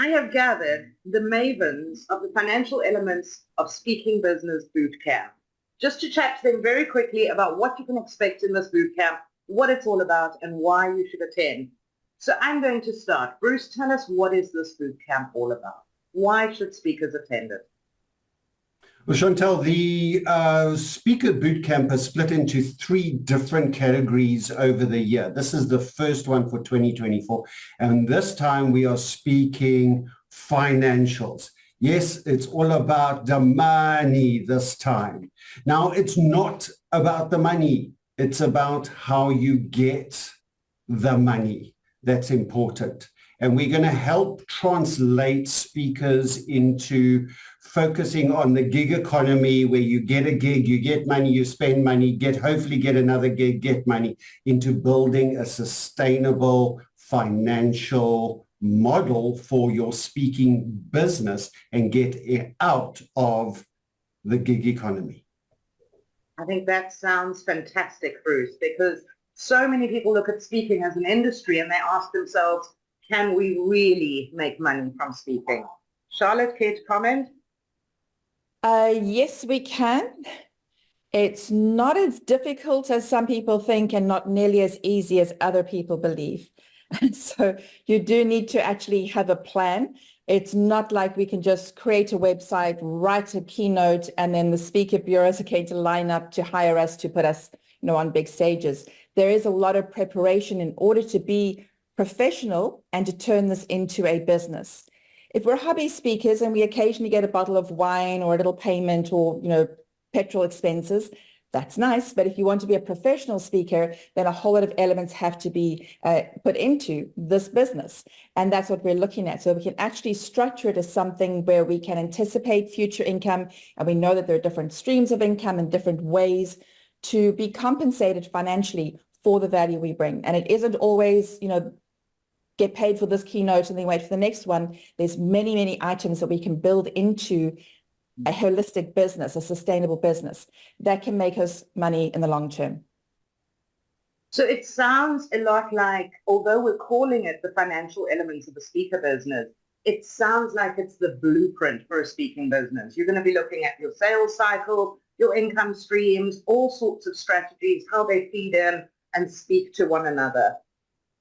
I have gathered the mavens of the financial elements of Speaking Business Boot Camp, just to chat to them very quickly about what you can expect in this boot camp, what it's all about, and why you should attend. So I'm going to start. Bruce, tell us, what is this boot camp all about? Why should speakers attend it? Well, Chantelle, the Speaker Bootcamp is split into three different categories over the year. This is the first one for 2024, and this time we are speaking financials. Yes, it's all about the money this time. Now, it's not about the money. It's about how you get the money. That's important. And we're going to help translate speakers into focusing on the gig economy, where you get a gig, you get money, you spend money, hopefully get another gig, get money, into building a sustainable financial model for your speaking business and get it out of the gig economy. I think that sounds fantastic, Bruce, because so many people look at speaking as an industry and they ask themselves, can we really make money from speaking? Charlotte, care to comment? Yes, we can. It's not as difficult as some people think and not nearly as easy as other people believe. And so you do need to actually have a plan. It's not like we can just create a website, write a keynote, and then the speaker bureaus are going to line up to hire us to put us, on big stages. There is a lot of preparation in order to be professional and to turn this into a business. If we're hobby speakers and we occasionally get a bottle of wine or a little payment or, petrol expenses, that's nice. But if you want to be a professional speaker, then a whole lot of elements have to be put into this business. And that's what we're looking at. So we can actually structure it as something where we can anticipate future income. And we know that there are different streams of income and different ways to be compensated financially for the value we bring. And it isn't always, get paid for this keynote and then wait for the next one. There's many, many items that we can build into a holistic business, a sustainable business that can make us money in the long term. So it sounds a lot like, although we're calling it the financial elements of the speaker business, it sounds like it's the blueprint for a speaking business. You're going to be looking at your sales cycle, your income streams, all sorts of strategies, how they feed in and speak to one another.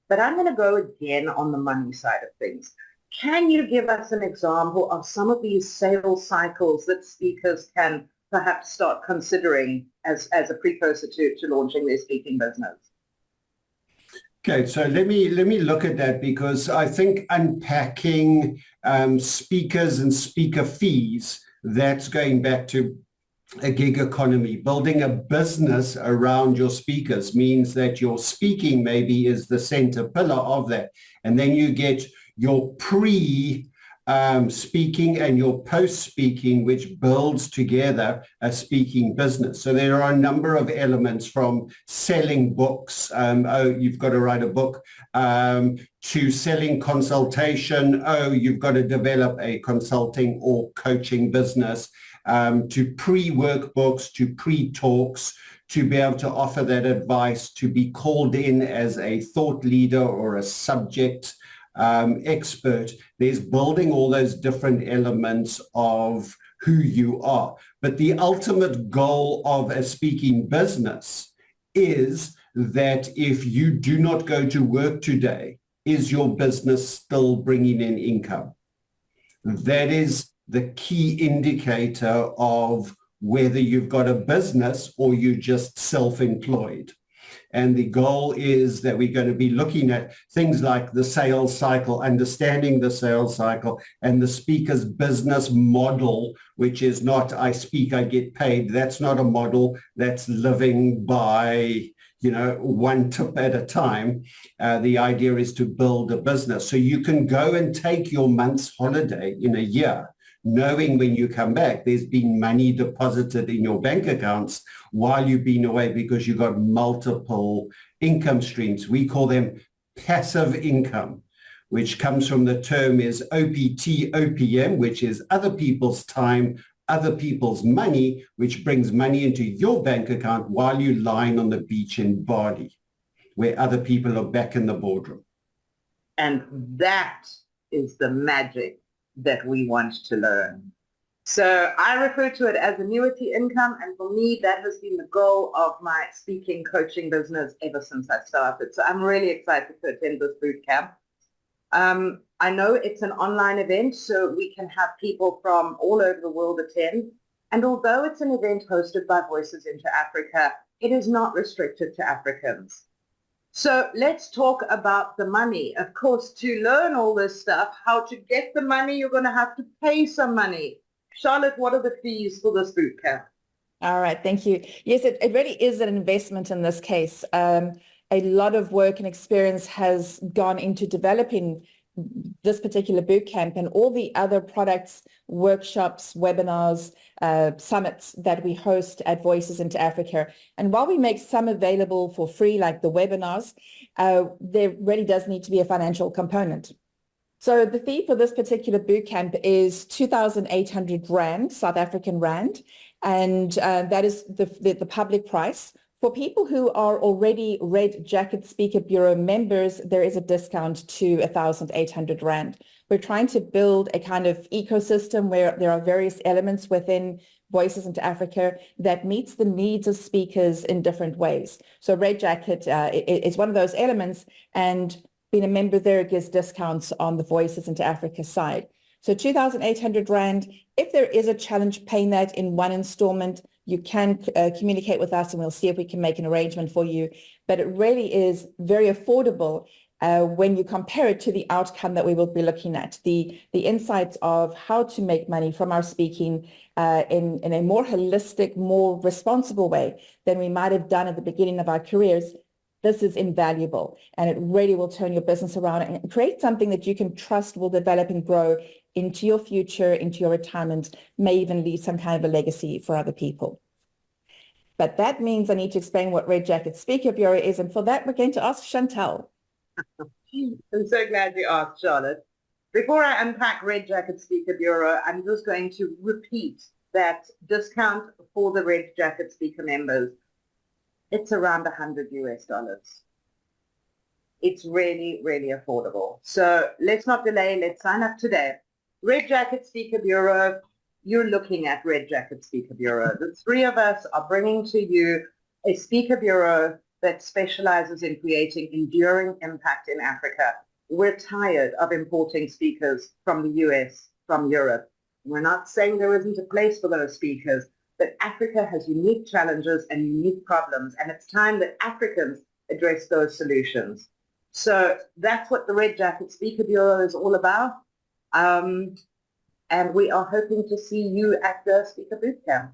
But I'm going to go again on the money side of things. Can you give us an example of some of these sales cycles that speakers can perhaps start considering as a precursor to launching their speaking business? Okay, so let me look at that, because I think unpacking speakers and speaker fees, that's going back to a gig economy. Building a business around your speakers means that your speaking maybe is the center pillar of that. And then you get your pre-speaking and your post-speaking, which builds together a speaking business. So there are a number of elements, from selling books, you've got to write a book, to selling consultation, you've got to develop a consulting or coaching business, to pre-workbooks, to pre-talks, to be able to offer that advice, to be called in as a thought leader or a subject expert. There's building all those different elements of who you are. But the ultimate goal of a speaking business is that if you do not go to work today, is your business still bringing in income? That is the key indicator of whether you've got a business or you're just self-employed. And the goal is that we're going to be looking at things like the sales cycle, understanding the sales cycle, and the speaker's business model, which is not I speak, I get paid. That's not a model. That's living by, one tip at a time. The idea is to build a business. So you can go and take your month's holiday in a year, knowing when you come back, there's been money deposited in your bank accounts while you've been away, because you've got multiple income streams. We call them passive income, which comes from the term is OPT, OPM, which is other people's time, other people's money, which brings money into your bank account while you're lying on the beach in Bali, where other people are back in the boardroom. And that is the magic that we want to learn. So I refer to it as annuity income, and for me, that has been the goal of my speaking coaching business ever since I started. So I'm really excited to attend this boot camp. I know it's an online event, so we can have people from all over the world attend. And although it's an event hosted by Voices into Africa, it is not restricted to Africans. So let's talk about the money. Of course, to learn all this stuff, how to get the money, you're going to have to pay some money. Charlotte, what are the fees for this boot camp? All right, thank you. Yes, it really is an investment in this case. A lot of work and experience has gone into developing this particular boot camp and all the other products, workshops, webinars, summits that we host at Voices into Africa. And while we make some available for free, like the webinars, there really does need to be a financial component. So the fee for this particular boot camp is 2,800 Rand, South African Rand, and that is the public price. For people who are already Red Jacket Speaker Bureau members, there is a discount to 1,800 Rand. We're trying to build a kind of ecosystem where there are various elements within Voices into Africa that meets the needs of speakers in different ways. So Red Jacket is one of those elements, and being a member there gives discounts on the Voices into Africa side. So 2,800 Rand. If there is a challenge paying that in one installment, you can communicate with us and we'll see if we can make an arrangement for you. But it really is very affordable when you compare it to the outcome that we will be looking at, the insights of how to make money from our speaking in a more holistic, more responsible way than we might have done at the beginning of our careers. This is invaluable, and it really will turn your business around and create something that you can trust will develop and grow into your future, into your retirement, may even leave some kind of a legacy for other people. But that means I need to explain what Red Jacket Speaker Bureau is, and for that we're going to ask Chantelle. I'm so glad you asked, Charlotte. Before I unpack Red Jacket Speaker Bureau, I'm just going to repeat that discount for the Red Jacket Speaker members. It's around $100 US. It's really, really affordable. So let's not delay. Let's sign up today. Red Jacket Speaker Bureau, you're looking at Red Jacket Speaker Bureau. The three of us are bringing to you a speaker bureau that specializes in creating enduring impact in Africa. We're tired of importing speakers from the US, from Europe. We're not saying there isn't a place for those speakers, but Africa has unique challenges and unique problems, and it's time that Africans address those solutions. So that's what the Red Jacket Speaker Bureau is all about. And we are hoping to see you at the Speaker Bootcamp.